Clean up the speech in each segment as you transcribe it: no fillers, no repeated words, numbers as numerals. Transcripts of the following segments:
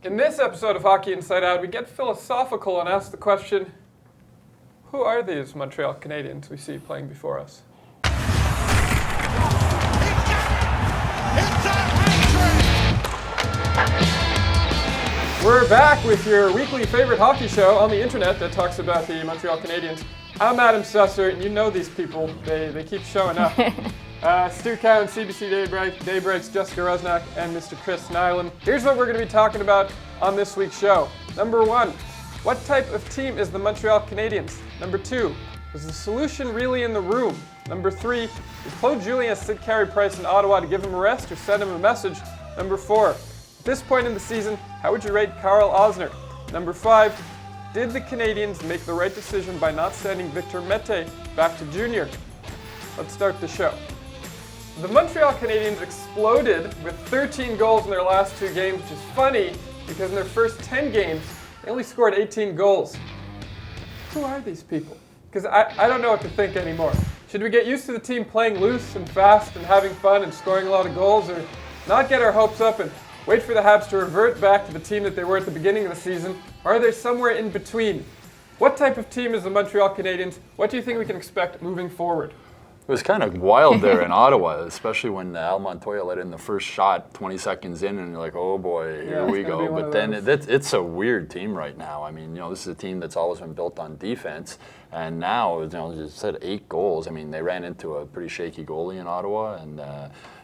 In this episode of Hockey Inside Out, we get philosophical and ask the question, who are these Montreal Canadiens we see playing before us? We're back with your weekly favorite hockey show on the internet that talks about the Montreal Canadiens. I'm Adam Susser, and you know these people. They keep showing up. Stu Cowan, CBC Daybreak's Jessica Rusnak, and Mr. Chris Nilan. Here's what we're going to be talking about on this week's show. Number 1, what type of team is the Montreal Canadiens? Number 2, was the solution really in the room? Number 3, did Claude Julien sit Carey Price in Ottawa to give him a rest or send him a message? Number 4, at this point in the season, how would you rate Karl Alzner? Number 5, did the Canadiens make the right decision by not sending Victor Mete back to junior? Let's start the show. The Montreal Canadiens exploded with 13 goals in their last 2 games, which is funny because in their first 10 games, they only scored 18 goals. Who are these people? Because I don't know what to think anymore. Should we get used to the team playing loose and fast and having fun and scoring a lot of goals, or not get our hopes up and wait for the Habs to revert back to the team that they were at the beginning of the season, or are they somewhere in between? What type of team is the Montreal Canadiens? What do you think we can expect moving forward? It was kind of wild there in Ottawa, especially when Al Montoya let in the first shot 20 seconds in, and you're like, oh boy, here we go. But then it's a weird team right now. I mean, this is a team that's always been built on defense, and now, as you said, 8 goals. I mean, they ran into a pretty shaky goalie in Ottawa, and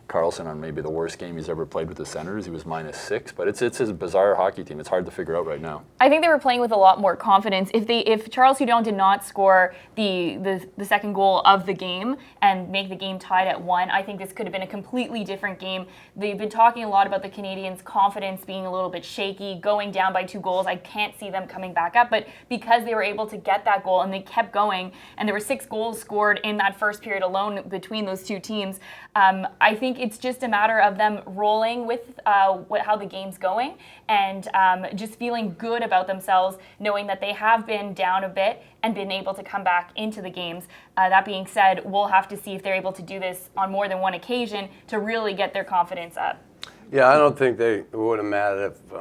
Karlsson on maybe the worst game he's ever played with the Senators. He was -6, but it's a bizarre hockey team. It's hard to figure out right now. I think they were playing with a lot more confidence. If Charles Hudon did not score the second goal of the game and make the game tied at 1, I think this could have been a completely different game. They've been talking a lot about the Canadiens' confidence being a little bit shaky, going down by 2 goals. I can't see them coming back up, but because they were able to get that goal and they kept going, and there were 6 goals scored in that first period alone between those 2 teams, I think it's just a matter of them rolling with how the game's going and just feeling good about themselves, knowing that they have been down a bit and been able to come back into the games. That being said, we'll have to see if they're able to do this on more than one occasion to really get their confidence up. Yeah, I don't think it would have mattered if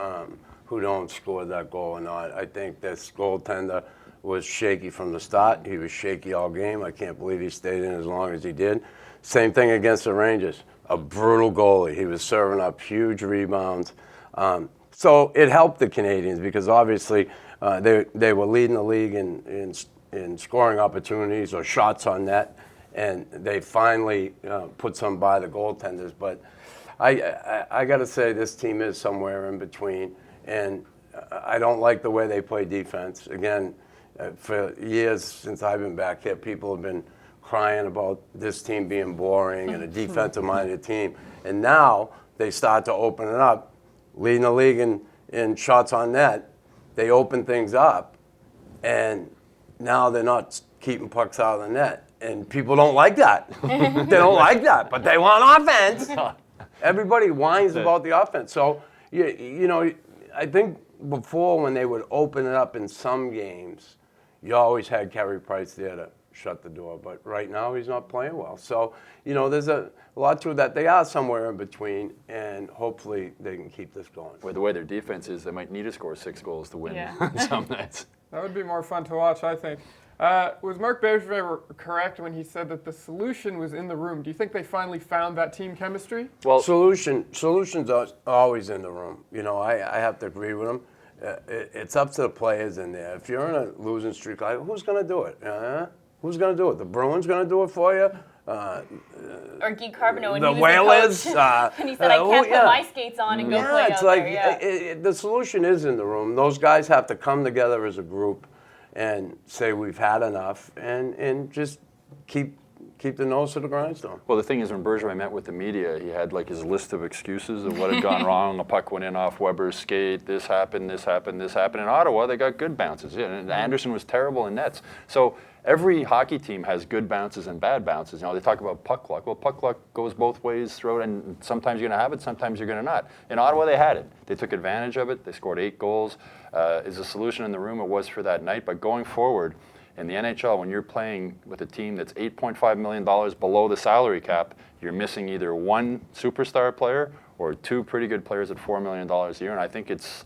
Hudon scored that goal or not. I think this goaltender was shaky from the start. He was shaky all game. I can't believe he stayed in as long as he did. Same thing against the Rangers. A brutal goalie. He was serving up huge rebounds. So it helped the Canadiens because obviously they were leading the league in scoring opportunities or shots on net, and they finally put some by the goaltenders. But I got to say this team is somewhere in between, and I don't like the way they play defense. Again, for years since I've been back here, people have been crying about this team being boring and a defensive-minded team. And now they start to open it up, leading the league in shots on net. They open things up, and now they're not keeping pucks out of the net. And people don't like that. They don't like that, but they want offense. Everybody whines about the offense. So, I think before when they would open it up in some games, you always had Carey Price there to shut the door, but right now he's not playing well. So, there's a lot to that. They are somewhere in between, and hopefully they can keep this going. With the way their defense is, they might need to score 6 goals to win some nights. That would be more fun to watch, I think. Was Marc Bergevin correct when he said that the solution was in the room? Do you think they finally found that team chemistry? Well, solutions are always in the room. I have to agree with him. It's up to the players in there. If you're in a losing streak, who's going to do it? Who's going to do it? The Bruins going to do it for you? Or Guy Carbonneau, and the he was Whalers. the coach. And he said, I can't put my skates on and go play it's out like, there. The solution is in the room. Those guys have to come together as a group and say we've had enough and just keep the nose to the grindstone. Well, the thing is, when Bergevin met with the media, he had like his list of excuses of what had gone wrong. A puck went in off Weber's skate. This happened. This happened. This happened. In Ottawa, they got good bounces. Yeah, and Anderson was terrible in nets. So every hockey team has good bounces and bad bounces. They talk about puck luck. Well, puck luck goes both ways through it, and sometimes you're going to have it, sometimes you're going to not. In Ottawa, they had it. They took advantage of it. They scored 8 goals. Is a solution in the room? It was for that night. But going forward, in the NHL, when you're playing with a team that's $8.5 million below the salary cap, you're missing either one superstar player or 2 pretty good players at $4 million a year. And I think it's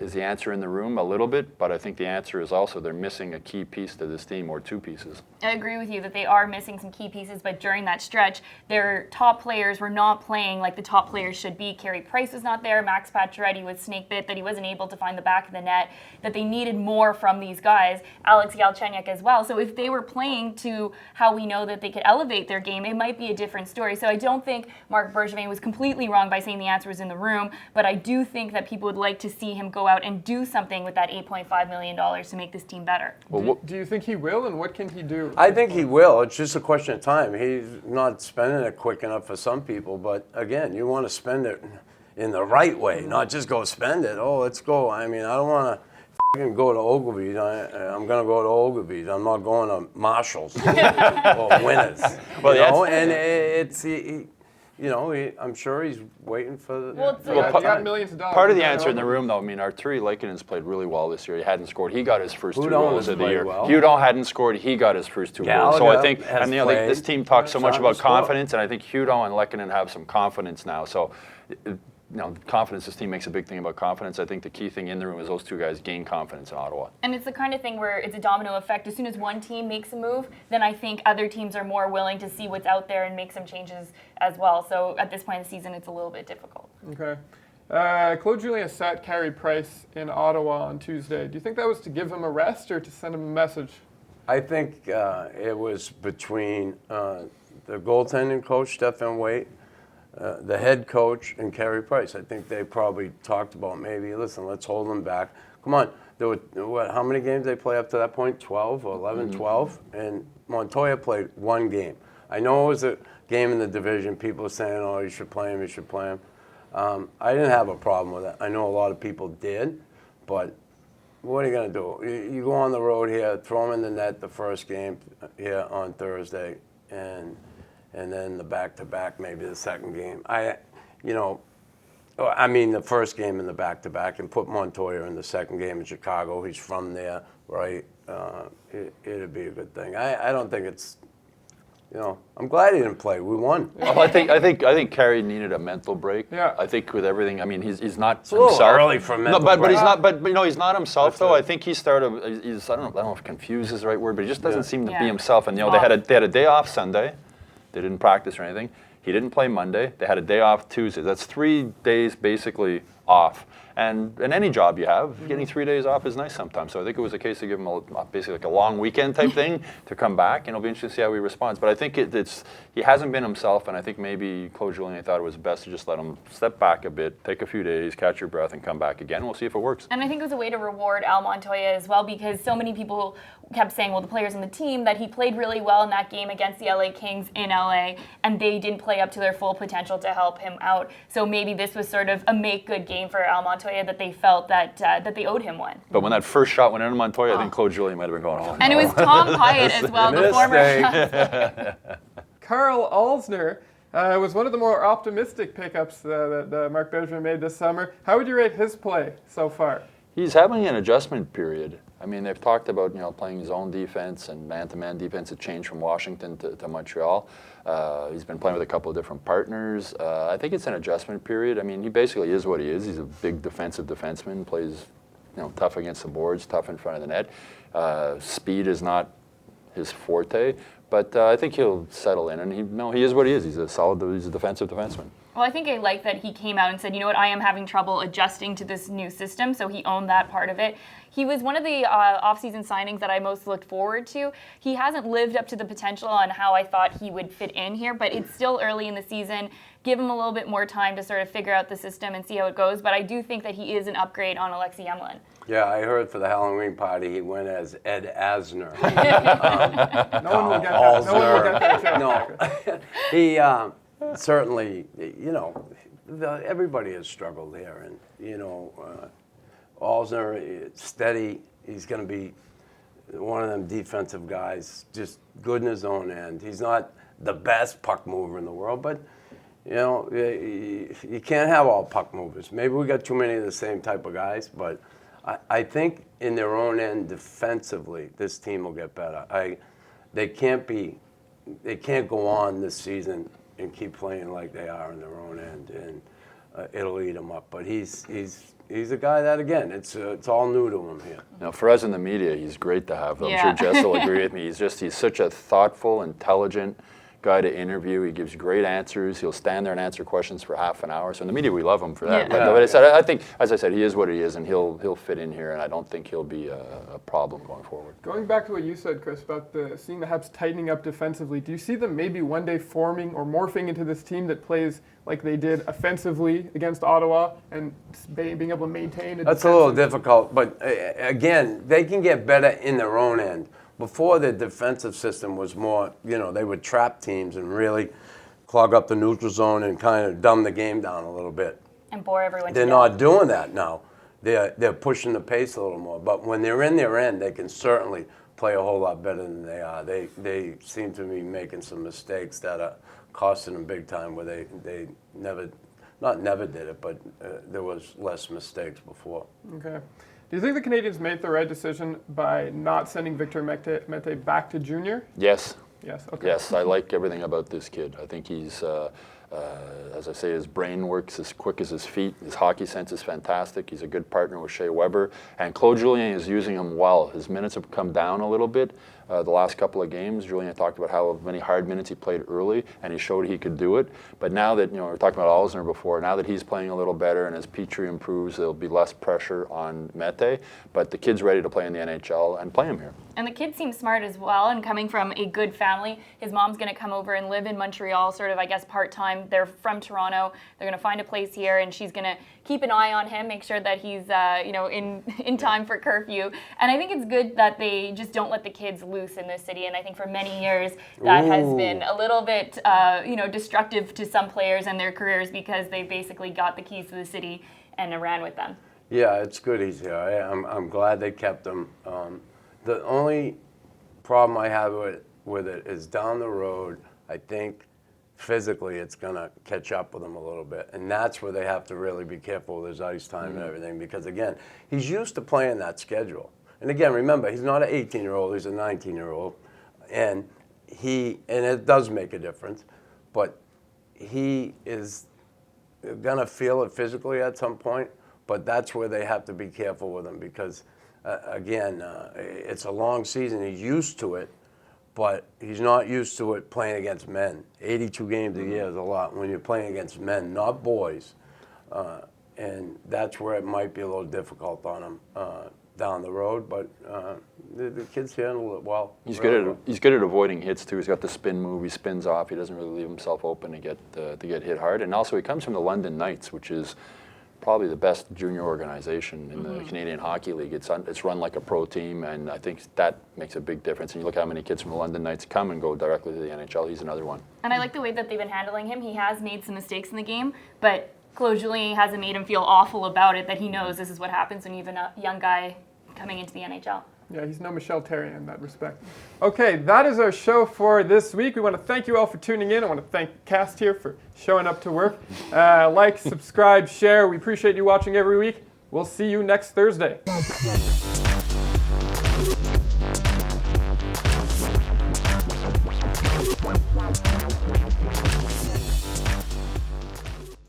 Is the answer in the room? A little bit, but I think the answer is also they're missing a key piece to this team, or two pieces. I agree with you that they are missing some key pieces, but during that stretch, their top players were not playing like the top players should be. Carey Price was not there. Max Pacioretty was snake bit, that he wasn't able to find the back of the net, that they needed more from these guys. Alex Galchenyuk as well. So if they were playing to how we know that they could elevate their game, it might be a different story. So I don't think Marc Bergevin was completely wrong by saying the answer was in the room, but I do think that people would like to see him go out and do something with that $8.5 million to make this team better. Well, do you think he will, and what can he do? I think he will. It's just a question of time. He's not spending it quick enough for some people, but again, you want to spend it in the right way, not just go spend it. Oh, let's go. I mean, I don't want to go to Ogilvy's. I'm going to go to Ogilvy's. I'm not going to Marshall's or Winners. Well, you know? And it's... I'm sure he's waiting for the. They got millions of dollars. Part of the answer in the room, though, I mean, Arturi Leikkonen's played really well this year. He hadn't scored. He got his first two goals of the year. Well. Hudon hadn't scored. He got his first two goals. So I think, this team talks so much about confidence, and I think Hudon and Leikkonen have some confidence now. So, confidence, this team makes a big thing about confidence. I think the key thing in the room is those two guys gain confidence in Ottawa. And it's the kind of thing where it's a domino effect. As soon as one team makes a move, then I think other teams are more willing to see what's out there and make some changes as well. So at this point in the season, it's a little bit difficult. Okay. Claude Julien sat Carey Price in Ottawa on Tuesday. Do you think that was to give him a rest or to send him a message? I think it was between the goaltending coach, Stefan Waite, the head coach, and Carey Price. I think they probably talked about maybe, listen, let's hold them back. Come on, there were, how many games they play up to that point? 12 or 11, 12? And Montoya played one game. I know it was a game in the division. People are saying, oh, you should play him, you should play him. I didn't have a problem with it. I know a lot of people did, but what are you going to do? You go on the road here, throw him in the net the first game here on Thursday, and then the back-to-back, maybe the second game. The first game in the back-to-back, and put Montoya in the second game in Chicago. He's from there, right? It'd be a good thing. I don't think it's, I'm glad he didn't play. We won. Well, I think Carey needed a mental break. Yeah. I think with everything, I mean, he's not it's a little himself. early for a mental break. break. He's not. But he's not himself though. I think I don't know if confused is the right word, but he just doesn't seem to be himself. And they had a day off Sunday. They didn't practice or anything. He didn't play Monday. They had a day off Tuesday. That's 3 days basically off. And in any job you have, getting 3 days off is nice sometimes. So I think it was a case of giving him basically like a long weekend type thing to come back, and it'll be interesting to see how he responds. But I think he hasn't been himself, and I think maybe Claude Julien thought it was best to just let him step back a bit, take a few days, catch your breath, and come back again. We'll see if it works. And I think it was a way to reward Al Montoya as well, because so many people kept saying, well, the players on the team, that he played really well in that game against the LA Kings in LA, and they didn't play up to their full potential to help him out. So maybe this was sort of a make-good game for Al Montoya, that they felt that they owed him one. But when that first shot went in on Montoya, I think Claude Julien might have been going, oh, and no. it was Tom Hyatt as well, the former. Karl Alzner was one of the more optimistic pickups that Marc Bergevin made this summer. How would you rate his play so far? He's having an adjustment period. I mean, they've talked about playing zone defense and man-to-man defense. It changed from Washington to Montreal. He's been playing with a couple of different partners. I think it's an adjustment period. I mean, he basically is what he is. He's a big defensive defenseman. Plays, tough against the boards, tough in front of the net. Speed is not his forte, but I think he'll settle in. And he is what he is. He's a defensive defenseman. Well, I think I like that he came out and said, you know what, I am having trouble adjusting to this new system, so he owned that part of it. He was one of the off-season signings that I most looked forward to. He hasn't lived up to the potential on how I thought he would fit in here, but it's still early in the season. Give him a little bit more time to sort of figure out the system and see how it goes, but I do think that he is an upgrade on Alexei Emelin. Yeah, I heard for the Halloween party he went as Ed Asner. No one will get that. No one will get that joke. No. He certainly, everybody has struggled here. And, Alzner, steady. He's going to be one of them defensive guys, just good in his own end. He's not the best puck mover in the world, but, you can't have all puck movers. Maybe we got too many of the same type of guys, but I think in their own end defensively, this team will get better. They can't go on this season and keep playing like they are in their own end, and it'll eat him up. But he's he's a guy that, again, it's all new to him here. Now, for us in the media, he's great to have. I'm Yeah. sure Jess will agree with me. He's such a thoughtful, intelligent guy to interview. He gives great answers. He'll stand there and answer questions for half an hour. So in the media, we love him for that. Yeah. But I think, as I said, he is what he is, and he'll fit in here, and I don't think he'll be a problem going forward. Going back to what you said, Chris, about seeing the Habs tightening up defensively, do you see them maybe one day forming or morphing into this team that plays like they did offensively against Ottawa and being able to maintain That's a little difficult, but again, they can get better in their own end. Before, the defensive system was more, they would trap teams and really clog up the neutral zone and kind of dumb the game down a little bit. And bore everyone to They're death. not doing that now. They're pushing the pace a little more. But when they're in their end, they can certainly play a whole lot better than they are. They seem to be making some mistakes that are costing them big time where they never did it, but there was less mistakes before. Okay. Do you think the Canadiens made the right decision by not sending Victor Mete back to junior? Yes. Yes. Okay. Yes, I like everything about this kid. I think he's, as I say, his brain works as quick as his feet. His hockey sense is fantastic. He's a good partner with Shea Weber. And Claude Julien is using him well. His minutes have come down a little bit the last couple of games. Julien talked about how many hard minutes he played early, and he showed he could do it. But now that, we were talking about Alzner before, now that he's playing a little better and as Petrie improves, there'll be less pressure on Mete. But the kid's ready to play in the NHL and play him here. And the kid seems smart as well, and coming from a good family. His mom's going to come over and live in Montreal, sort of, I guess, part-time. They're from Toronto. They're going to find a place here, and she's going to keep an eye on him, make sure that he's, in time for curfew. And I think it's good that they just don't let the kids loose in this city. And I think for many years that has been a little bit, destructive to some players and their careers because they basically got the keys to the city and ran with them. Yeah, it's good he's here. I'm glad they kept him. The only problem I have with it is down the road, I think physically it's going to catch up with him a little bit. And that's where they have to really be careful with his ice time and everything because, again, he's used to playing that schedule. And, again, remember, he's not an 18-year-old, he's a 19-year-old. And it does make a difference, but he is going to feel it physically at some point. But that's where they have to be careful with him because, again, it's a long season. He's used to it, but he's not used to it playing against men. 82 games a year is a lot when you're playing against men, not boys. And that's where it might be a little difficult on him down the road. But the kid's handle it well. He's good at avoiding hits too. He's got the spin move. He spins off. He doesn't really leave himself open to get hit hard. And also, he comes from the London Knights, which is probably the best junior organization in the Canadian Hockey League. It's run like a pro team, and I think that makes a big difference. And you look how many kids from the London Knights come and go directly to the NHL. He's another one. And I like the way that they've been handling him. He has made some mistakes in the game, but Claude Julien hasn't made him feel awful about it, that he knows this is what happens when you have a young guy coming into the NHL. Yeah, he's no Michel Therrien in that respect. Okay, that is our show for this week. We want to thank you all for tuning in. I want to thank the cast here for showing up to work. Like, subscribe, share. We appreciate you watching every week. We'll see you next Thursday.